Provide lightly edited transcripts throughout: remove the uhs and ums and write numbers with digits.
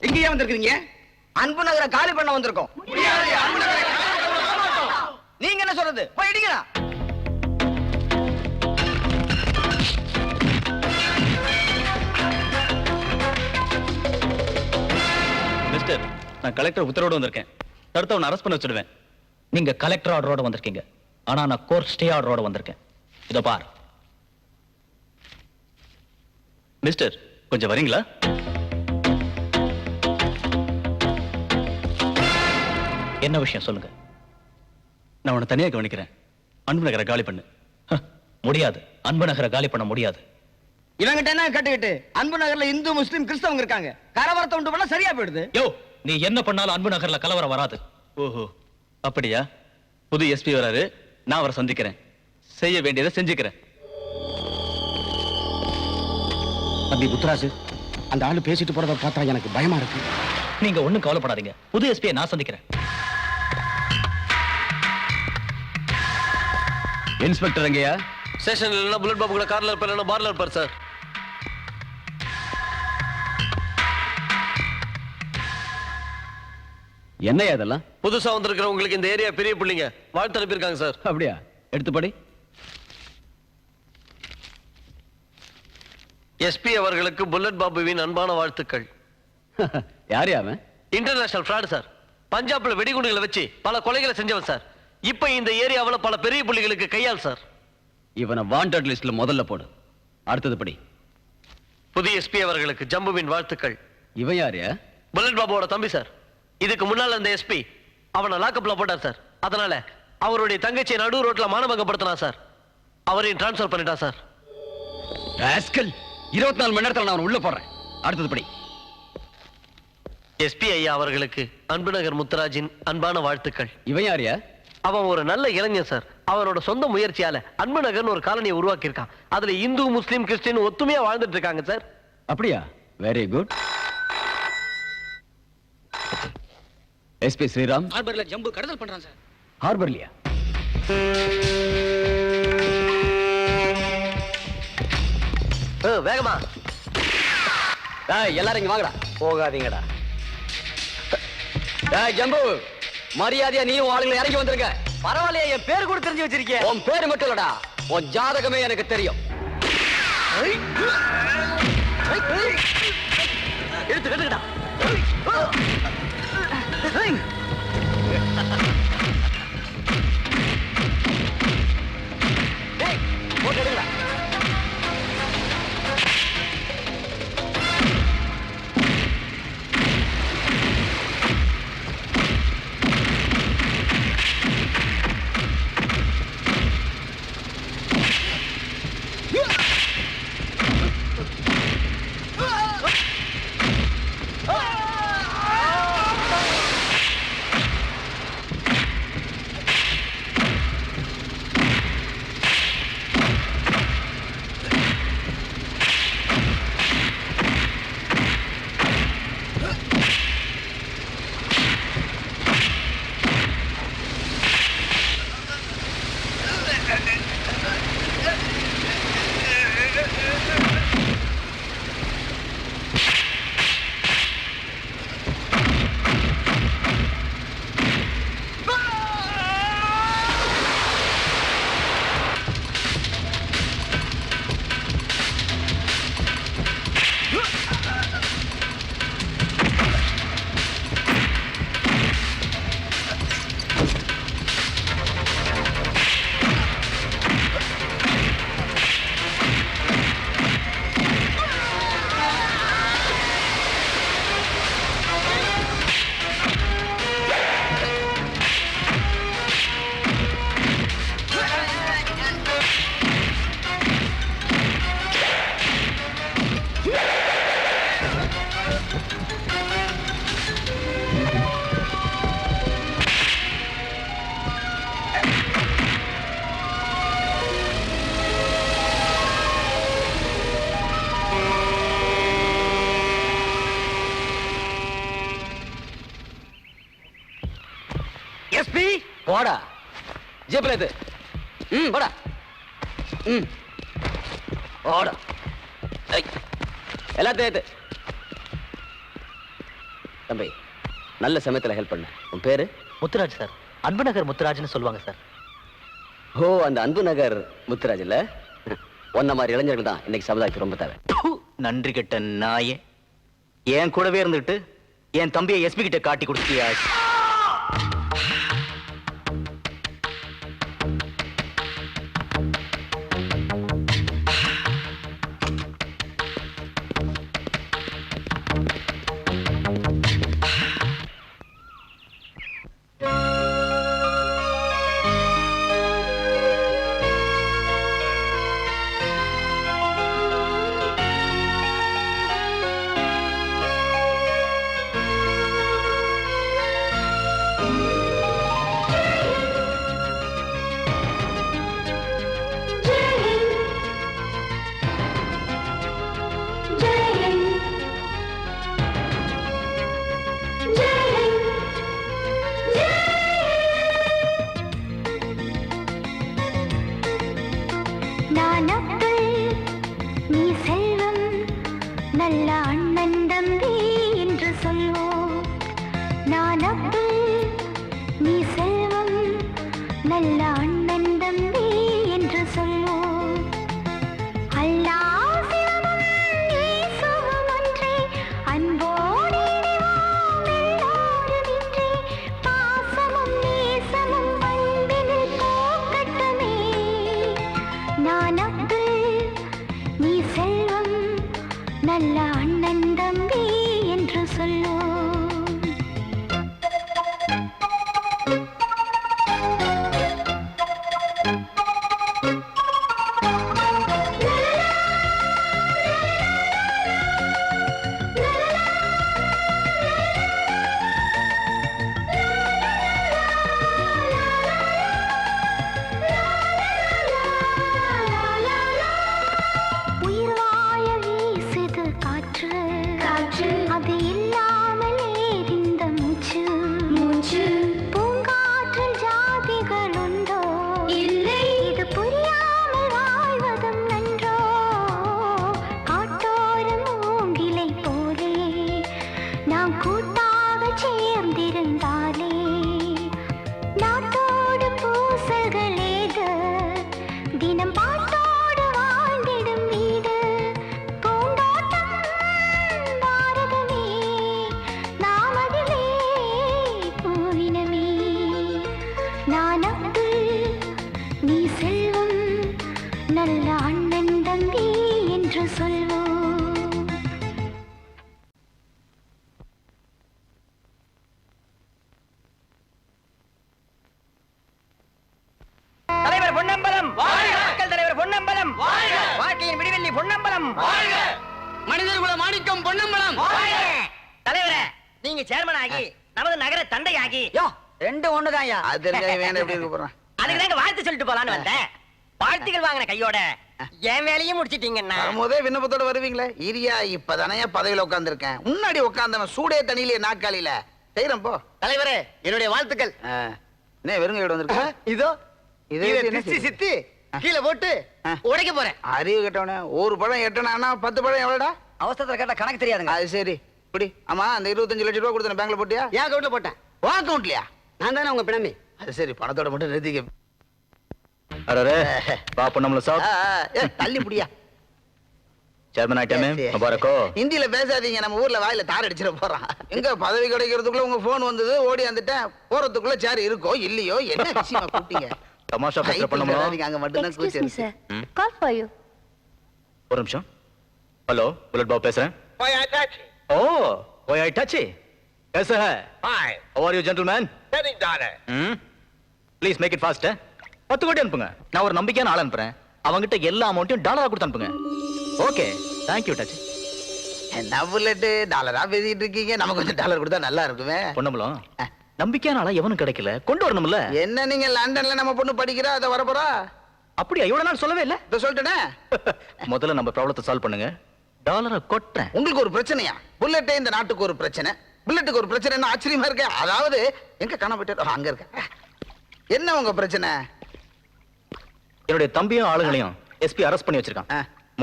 எங்கேயா வந்திருக்கீங்க? அன்பு நகர காலி பண்ண வந்திருக்கோம். நீங்க என்ன சொல்றது? போய் இடிங்கடா. மிஸ்டர், நான் கலெக்டர் உத்தரவோடு வந்திருக்கேன். தடுத்தவனை அரெஸ்ட் பண்ண வச்சிடுவேன். நீங்க கலெக்டர் ஆர்டரோட வந்திருக்கீங்க, ஆனா நான் கோர்ட் ஸ்டே ஆர்டரோட வந்திருக்கேன். இதோ பார். மிஸ்டர், கொஞ்சம் வரீங்களா? என்ன விஷயம் சொல்லுங்க. நான் உன்னை தனியாக கவனிக்கிறேன். அன்பு நகரை காலி பண்ணு. முடியாது, அன்பு நகரை காலி பண்ண முடியாது. இவங்கிட்ட என்ன கட்டுக்கிட்டு? அன்பு நகர்ல இந்து முஸ்லிம் கிறிஸ்தவங்க இருக்காங்க. கலவரத்தை உண்டு பண்ணா சரியா போயிடுது. யோ, நீ என்ன பண்ணாலும் அன்பு நகர்ல கலவரம் வராது. ஓஹோ, அப்படியா? புது எஸ்பி வராரு, நான் அவரை சந்திக்கிறேன். செய்ய வேண்டியதை செஞ்சுக்கிறேன். தம்பி புத்ராசு, அந்த ஆளு பேசிட்டு போறத பார்த்தா எனக்கு பயமா இருக்கு. நீங்க ஒண்ணும் கவலைப்படாதீங்க, புது எஸ்பியை நான் சந்திக்கிறேன். இன்ஸ்பெக்டர் எங்கயா? ஸ்டேஷன்ல இல்லைன்னா புல்லட் பாபுக்குள்ள கார்ல இருப்பார், இல்லைன்னா பார்ல இருப்பார் சார். என்னையா இதெல்லாம்? புதுசா வந்திருக்கிறவங்களுக்கு இந்த ஏரியா பெரிய பிள்ளைங்க வாழ்த்து அனுப்பியிருக்காங்க சார். அப்படியா? எடுத்து படி. எஸ்பி அவர்களுக்கு புல்லட் பாபுவின் அன்பான வாழ்த்துக்கள். யார் அவன்? International fraud sir. பஞ்சாப்ல வெடிகுண்டுகளை வச்சு பல கொலைகளை செஞ்சவன் சார். இப்ப இந்த ஏரியாவில் பல பெரிய புள்ளிகளுக்கு கையாள் சார். இவனை வாண்டட் லிஸ்ட்ல முதல்ல போடு. அடுத்தது படி. புதிய எஸ்பி அவர்களுக்கு ஜம்புவின் வாழ்த்துக்கள். இவன் யாரியா? புல்லட் பாபுவோட தம்பி சார். இதுக்கு முன்னால அந்த எஸ்பி அவனை லாக்கப்ல போட்டார் சார். அதனால அவருடைய தங்கச்சியை நடு ரோட்ல மானபங்கப்படுத்தினா சார். அவரையும் டிரான்ஸ்பர் பண்ணிட்டா சார். 24 மணி நேரத்தில் நான் உள்ள போடுறேன். அடுத்தது படி. எஸ்பி ஐயா அவர்களுக்கு அன்புநகர் முத்துராஜின் அன்பான வாழ்த்துக்கள். இவன் யாரியா? அவன் ஒரு நல்ல இளைஞன் சார். அவனோட சொந்த முயற்சியால அன்புநகர்னு ஒரு காலனியை உருவாக்கி இருக்கான். அதுல இந்து முஸ்லீம் கிறிஸ்டின் ஒத்துமையா வாழ்ந்துட்டு இருக்காங்க சார். அப்படியா? Very good. எஸ்பி ஸ்ரீராம் ஹார்பர்ல ஜம்பு கடத்தல் பண்றான் சார். ஹார்பர்லியா? வேகமா எல்லாரும் இங்க வாங்கடா. போகாதீங்கடா. ஜம்பு, மரியாதையா நீயும் ஆளுங்களை இறங்கி வந்துருங்க. பரவாயில்லையா, என் பேரு கூட தெரிஞ்சு வச்சிருக்கேன். உன் பேரு மட்டும் இல்லடா, உன் ஜாதகமே எனக்கு தெரியும். எடுத்து கட்டுக்கடா. போட்டு எடுங்கடா. எஸ்பி போடா. ஜீப்ல இது. போடா. போடா. எல்லாத்தையும் ஏத்து. தம்பி நல்ல சமயத்துல ஹெல்ப் பண்ண. உன் பேரு? முத்துராஜ் சார். அன்பு நகர் முத்துராஜ்னு சொல்லுவாங்க சார். ஓ, அந்த அன்பு நகர் முத்துராஜ் இல்ல? ஒன்ன மாதிரி இளைஞர்கள் தான் இன்னைக்கு சமுதாயத்துக்கு ரொம்ப தேவை. நன்றி கெட்ட நாயே, என் கூடவே இருந்துட்டு என் தம்பியை எஸ்பி கிட்ட காட்டி கொடுத்தியா? நல்ல அண்ணன் தம்பி என்று சொல்வோம். நான் அப்பு, நீ செல்வம். நல்ல அண்ணன் தம்பி என்று சொல்வோம். அல்லாஹ் சிவமும் இயேசுவும் ஒன்றே, அன்போடு இணைவோம் எல்லோரும் இன்றே. பாசமும் நேசமும் அன்பினில் போக்கட்டுமே. நான் அப்பு, நீ செல்வம். நல்ல அண்ணன் தம்பி என்று சொல்லும். அது இல்லாமலே இந்த மூச்சு மூச்சு பூங்காற்றில் ஜாதிகள் உண்டோ? இல்லை, இது புரியாமல் வாழ்வதும் நன்றோ? காட்டோரம் மூங்கிலை போலே நாம் கூட்டாக சேர்ந்திருந்தாலே நாட்டோடு பூசல்கள் ஏது? தினம் பாட்டோடு வாழ்ந்திடும் வீடு பூந்தோட்டம் பாரதமே, நாம் அதிலே பூவினமே. நான் அப்பு, நீ செல்வம். நல்ல அண்ணன் தம்பி என்று சொல்வோம். தலைவர் பொன்னம்பலம் மக்கள் தலைவர் பொன்னம்பலம் வாழ்க்கையின் விடிவெள்ளி பொன்னம்பலம் மனிதர்குல மாணிக்கம் பொன்னம்பலம். தலைவரே, நீங்க சேர்மன் ஆகி நமது நகர தந்தையாகி ரெண்டு ஒண்ணுதான்யா. அது வேணும் எப்படி இருக்க போறான். அதுக்கு தாங்க வாழ்த்து சொல்லிட்டு போலான்னு வந்தேன். வாழ்த்துக்கள் வாங்கின கையோட என் வேலையும் முடிச்சிட்டீங்கன்னா வரும்போதே விண்ணப்பத்தோட வருவீங்களே. இரியா இப்பதானே பதவியில உட்கார்ந்துருக்கேன். முன்னாடி உட்கார்ந்தவன் சூடே தண்ணியிலே நாக்காளியில செய்யறேன் போ. தலைவரே, என்னுடைய வாழ்த்துக்கள். என்ன வெறுங்க வீடு வந்திருக்க? இதோ இது என்ன சித்தி சித்தி கீழே போட்டு உடைக்க போறேன். அறிவு கேட்டவனே, ஒரு பழம் எட்டனா 10 பழம் எவ்வளோடா? அவசரத்துல கேட்டா கணக்கு தெரியாதுங்க. அது சரி. இப்படி ஆமா, அந்த 25 லட்சம் ரூபாய் கொடுத்தேன் பேங்க்ல போட்டியா? என் அக்கௌண்ட்ல போட்டேன். உன் அக்கௌண்ட்லயா? நான் தானே உங்க பிணமி. அது சரி, பணத்தோட மட்டும் நிறுத்திக்க. அரே பாப்பு நம்மள சாப் தள்ளி புடியா. சேர்மன் ஐட்டமே முபாரக்கோ. ஹிந்தியில பேசாதீங்க, நம்ம ஊர்ல வாயில தார் அடிச்சிட போறான். எங்க பதவி கிடைக்கிறதுக்குள்ள உங்க போன் வந்தது, ஓடி வந்துட்டேன். போறதுக்குள்ள சேர் இருக்கோ இல்லையோ, என்ன விஷயமா கூப்பிட்டீங்க? தமாஷா பேச பண்ணோம். அங்க மட்டும் தான் Excuse me, கூச்சல். sir. Call for you. ஒரு நிமிஷம். ஹலோ, புல்லட் பாபு பேசுறேன். ஓ, ஓய் ஐ டச். कैसा है? Fine. How are you gentlemen? Getting done. Please make it fast. 10 crore அனுப்புங்க. நான் ஒரு நம்பிக்கையான ஆள் அனுப்புறேன். அவங்கிட்ட எல்லா அமௌண்ட்டையும் டாலரா கொடுத்து அனுப்புங்க. Okay, thank you touch. என்ன புல்லட் டாலரா பேசிட்டு இருக்கீங்க? நமக்கு கொஞ்சம் டாலர் கொடுத்தா நல்லா இருக்குமே. பொன்னம்பலம், நம்பிக்கையான ஆளா எவனும் கிடைக்கல, கொண்டு வரணும்ல. என்ன நீங்க லண்டன்ல நம்ம பொண்ணு படிக்கிறா, அத வரப்போறா? அப்படியா? இவ்வளவு நாள் சொல்லவே இல்ல. இத சொல்லிட்டேனே. முதல்ல நம்ம ப்ராப்ளத்தை சால்வ் பண்ணுங்க. டாலரை கொட்டுறேன். உங்களுக்கு ஒரு பிரச்சனையா? புல்லட்டே இந்த நாட்டுக்கு ஒரு பிரச்சனை, புல்லட்டுக்கு ஒரு பிரச்சனை. என்ன ஆச்சரியமா இருக்கு? அதாவது எங்க காண போயிட்டு அங்க இருக்க. என்ன உங்க பிரச்சனை? என்னுடைய தம்பியும் ஆளுங்களையும் எஸ்பி அரெஸ்ட் பண்ணி வச்சிருக்கான்.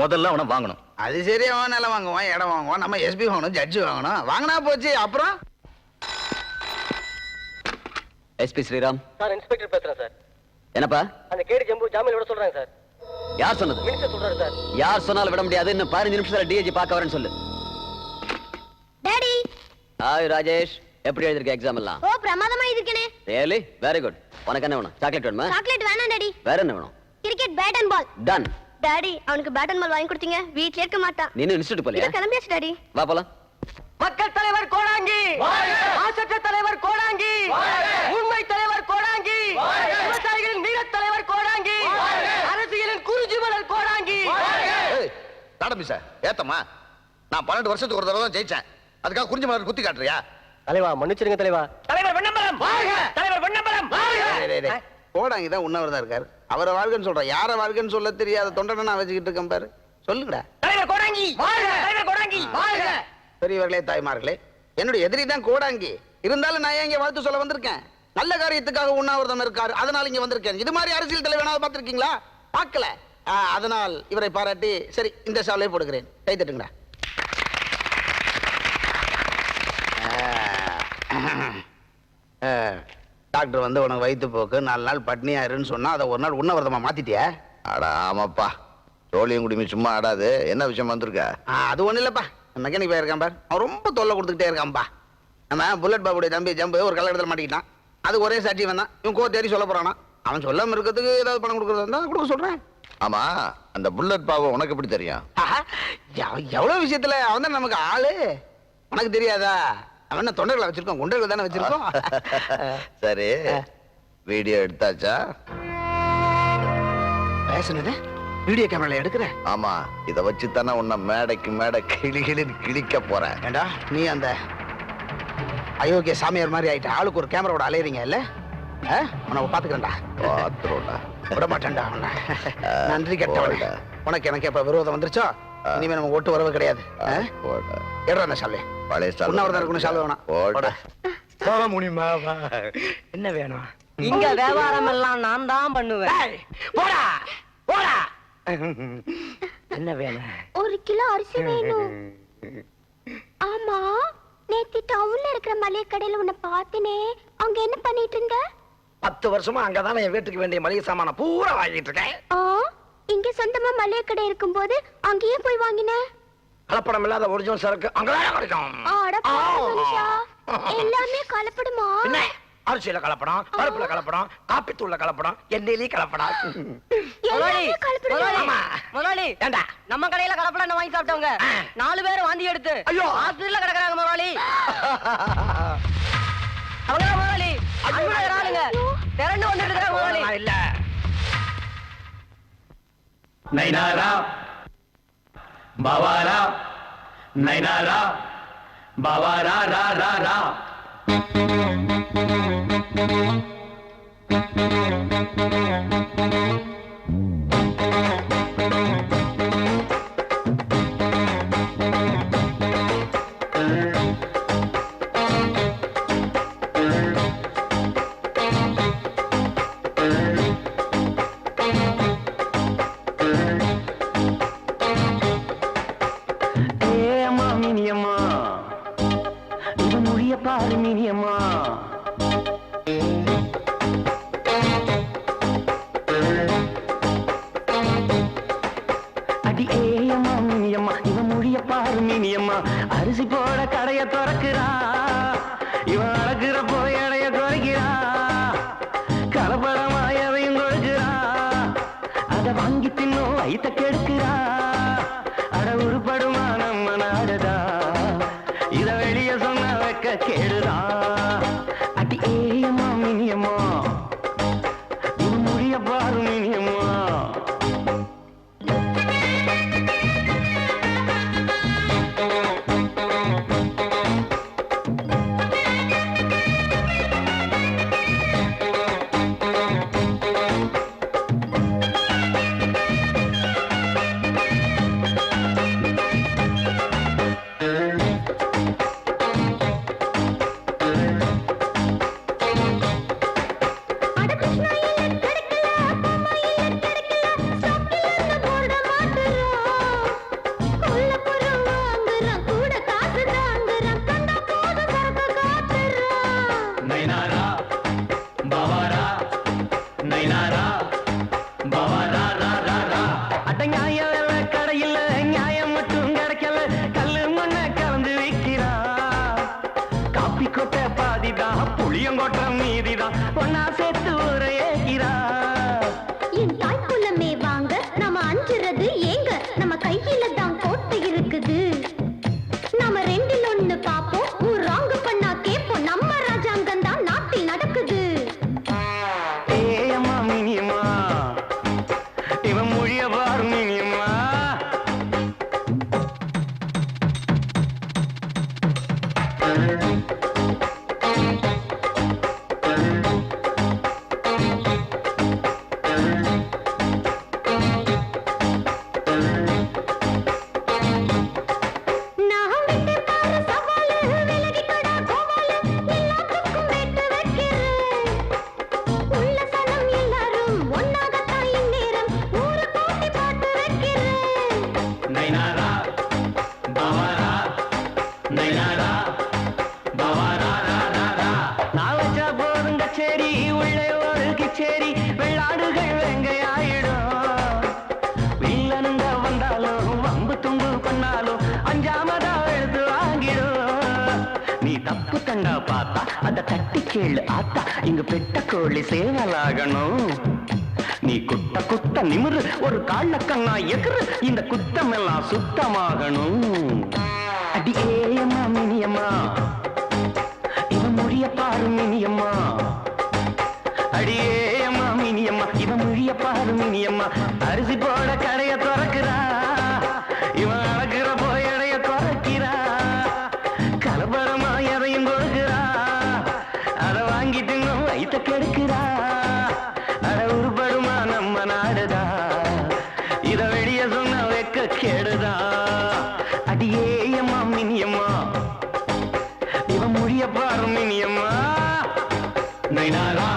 முதல்ல அவனை வாங்கணும். அது சரி, அவன் நிலம் வாங்குவான், இடம் வாங்குவான், நம்ம எஸ்பி வாங்கணும், ஜட்ஜி வாங்கணும். வாங்கினா போச்சு. அப்புறம் எஸ்பி ஸ்ரீராம். சார் இன்ஸ்பெக்டர் பேசுறேன் சார். என்னப்பா? அந்த கேடி ஜம்பு ஜாமீன் விட சொல்றாங்க சார். யார் சொன்னது? மினிஸ்டர் சொல்றாரு சார். யார் சொன்னாலும் விட முடியாது. இன்னும் 15 நிமிஷத்துல டிஐஜி பார்க்க வரேன்னு சொல்லு. டாடி. ஹாய் ராஜேஷ், எப்படி எழுதிருக்க எக்ஸாம் எல்லாம்? ஓ பிரமாதமா இருக்கேனே. Really very good. உனக்கு என்ன வேணும்? சாக்லேட் வேணுமா? சாக்லேட் வேணாம் டாடி. வேற என்ன வேணும்? Cricket bat and ball. Done. Daddy அவனுக்கு பேட் அண்ட் பால் வாங்கி கொடுத்தீங்க. வீட்ல இருக்க மாட்டான். நீ இன்ஸ்டிடியூட் போலியா? இல்ல கிளம்பியாச்சு டாடி. வா போலாம். மக்கள் தலைவர் கோடாங்கி, மாசற்ற தலைவர் கோடாங்கி, உண்மை தலைவர் கோடாங்கி, விவசாயிகளின் நீர தலைவர் கோடாங்கி, அரசியலின் குறிஞ்சி மலர் கோடாங்கி. நாடம்பி சார் ஏத்தம்மா, நான் 12 வருஷத்துக்கு ஒரு தடவை தான் ஜெயிச்சேன். அதுக்காக குறிஞ்சி மலர் குத்தி காட்டுறியா? தலைவா மன்னிச்சிருங்க தலைவா. தலைவர் வெண்ணம்பலம் தலைவர் வெண்ணம்பலம். கோடாங்கி தான் உண்ணவர்தான் இருக்காரு. அவரை வாழ்கன்னு சொல்ற, யார வாழ்கன்னு சொல்ல தெரியாத தொண்டனை நான் வச்சுக்கிட்டு இருக்கேன் பாரு. சொல்லுங்கடா. தலைவர் கோடாங்கி, தலைவர் கோடாங்கி. பெரியவர்களே தாய்மார்களே, என்னுடைய எதிரி தான் கோடாங்கி. இருந்தாலும் நான் ஏன் இங்க வாழ்த்து சொல்ல வந்திருக்கேன். நல்ல காரியத்துக்காக உண்ணாவிரதம் இருக்காரு, அதனால இங்க வந்திருக்கேன். இது மாதிரி அரசியல் தலைவனாவது பார்த்திருக்கீங்களா? பார்க்கல. அதனால் இவரை பாராட்டி சரி இந்த சாலையை போடுகிறேன். கை தட்டுங்கடா. டாக்டர் வந்து உனக்கு வயிற்று போக்கு 4 நாள் பட்னியாருன்னு சொன்னா அதை ஒரு நாள் உண்ணவிரதமா மாத்திட்டியா? அடா ஆமாப்பா, சோழியும் குடிமை சும்மா ஆடாது. என்ன விஷயம் வந்திருக்க? அது ஒண்ணு இல்லப்பா, மெக்கானிக் போயிருக்கான் பார். அவன் ரொம்ப தொல்லை கொடுத்துக்கிட்டே இருக்கான்பா. நம்ம புல்லட் பாபுடைய தம்பி ஜம்பு ஒரு கல்யாணத்தில் மாட்டிக்கிட்டான். அது ஒரே சாட்சி வந்தான். இவன் கோத்தேரி சொல்ல போறானா. அவன் சொல்லாம இருக்கிறதுக்கு ஏதாவது பணம் கொடுக்கறது இருந்தா கொடுக்க சொல்றேன். ஆமா, அந்த புல்லட் பாபு உனக்கு எப்படி தெரியும்? எவ்வளவு விஷயத்துல அவன் தான் நமக்கு ஆளு. உனக்கு தெரியாதா? அவன் என்ன தொண்டர்களை வச்சிருக்கோம், குண்டர்கள் தானே வச்சிருக்கோம். சரி, வீடியோ எடுத்தாச்சா? பேசுனது வீடியோ கேமரால எடுக்கிற? ஆமா, இத வச்சு தானே உன்னை மேடைக்கு மேடை கிளிக்க போறேன். ஏண்டா நீ அந்த அயோக்கிய சாமியார் மாதிரி ஆயிட்ட. ஆளுக்கு ஒரு கேமராவோட அலையறீங்க இல்ல? உன்னை பாத்துக்கிறேன்டா. பாத்துறோம்டா, விட மாட்டேன்டா உன்னை. நன்றி கெட்டவன்டா. உனக்கு எனக்கு எப்ப விரோதம் வந்துருச்சோ இனிமே நம்ம ஒட்டு வரவு கிடையாது. எடுறா அந்த சாலை. உண்ணாவிரதம் இருக்கணும், சாலை வேணாம். போக முடியுமா? என்ன வேணும்? இங்க வியாபாரம் எல்லாம் நான் தான் பண்ணுவேன். போடா போடா. என்ன வேணும்? 1 கிலோ அரிசி வேணும். ஆமா, நேத்து டவுன்ல இருக்கிற மளிகை கடையில உன்னை பார்த்தனே, அங்க என்ன பண்ணிட்டு இருந்த? 10 வருஷமா அங்கதான் என் வீட்டுக்கு வேண்டிய மளிகை சாமான பூரா வாங்கிட்டு இருக்கேன். இங்க சொந்தமா மளிகை கடை இருக்கும்போது அங்கேயே போய் வாங்கின? கலப்படம் இல்லாத ஒரிஜினல் சரக்கு அங்கதான் கிடைக்கும். அட பாவி மனுஷா, எல்லாமே கலப்படமா? என்ன அரிசியில கலப்படம், பருப்புல கலப்படம், காப்பி தூள்ல கலப்படம், எண்ணெயில கலப்படம். எல்லாமே கலப்படமா? முதலாளி ஏண்டா நம்ம கடையில கலப்படம் வாங்கி சாப்பிட்டவங்க 4 பேர் வாந்தி எடுத்து ஹாஸ்பிடல்ல கிடக்குறாங்க முதலாளி. அவங்க முதலாளி ஆளுங்க திரண்டு வந்துட்டு இருக்காங்க முதலாளி. இல்ல நைனாரா பவாரா, நைனாரா பவாரா ரா ரா ரா. அரிசி போட கடைய திறக்கிறா, இவன் அழகுற போய் அடைய குறைக்கிறா, கலப்படமாயவையும் கொடுக்கிறா, அதை வாங்கி தின்னும் ஐத்த கெடுக்கிறா. அட உருப்படுமா நம்ம நாடுதா, இத வெளிய சொன்ன வைக்க கேடுதா. அடி ஏயம்மா மினியம்மா, இவன் முடிய பாரு மினியம்மா. புளியங்கொற்ற மீதிதான் ஒன்னா சேர்த்து ஊரை ஏகிறா. என் தாய்க்குலமே வாங்க நாம அஞ்சுறது ஏங்க நம்ம கையில தான் கோட்டை இருக்குது. நாம ரெண்டில் ஒண்ணு பாப்போம், ஊர் ராங்கு பண்ணா கேப்போம். நம்ம ராஜாங்கம் தான் நாட்டில் நடக்குது. ஏயம்மா மினியம்மா இவன் மொழிய பாரு மினியம்மா. நான் விட்டு பாரு சவாலு, விலகிக்கடா கோவாலு, எல்லாத்துக்கும் வெட்டு வைக்கிறேன். உள்ள சனம் எல்லாரும் ஒன்னாகத்தான் இந்நேரம் ஊரை கூட்டி பாட்டு வைக்கிறேன். நைனாரா பவாரா நைனாரா பவாரா ராரா. நான் வச்சா போதும் கச்சேரி, உள்ளே ஒரு கிச்சேரி, வெள்ளாடுகள் வெங்கையாயிடும். வில்லனுங்க வந்தாலும் வம்பு தும்பு பண்ணாலும் அஞ்சாமதா எழுத்து வாங்கிடும். நீ தப்பு தண்டா பார்த்தா அத தட்டி கேளு ஆத்தா, இங்க பெட்ட கோழி சேவலாகணும். நீ குட்ட குத்த நிமிரு, ஒரு கால கண்ணா எகுரு, இந்த குத்தம் எல்லாம் சுத்தமாகணும். அடி ஏயம்மா மினியம்மா இவன் மொழிய பாரு மினியம்மா. அடி ஏயம்மா மினியம்மா இவன் மொழிய பாரு மினியம்மா. அரிசி போட கடைய திறக்கிறா, இவன் அழகிற போய் எடைய குறைக்கிறா. கலபரமா எதையும் கொடுக்கிறா, அதை வாங்கிட்டு வைத்த கெடுக்கிறா. அட உருப்படுமா நம்ம நாடுதா, இத வெளிய சொன்ன வெக்க கெடுதா. அடியேயம்மா மினியம்மா இவன் மொழிய பாரு மினியம்மா. நைனாரா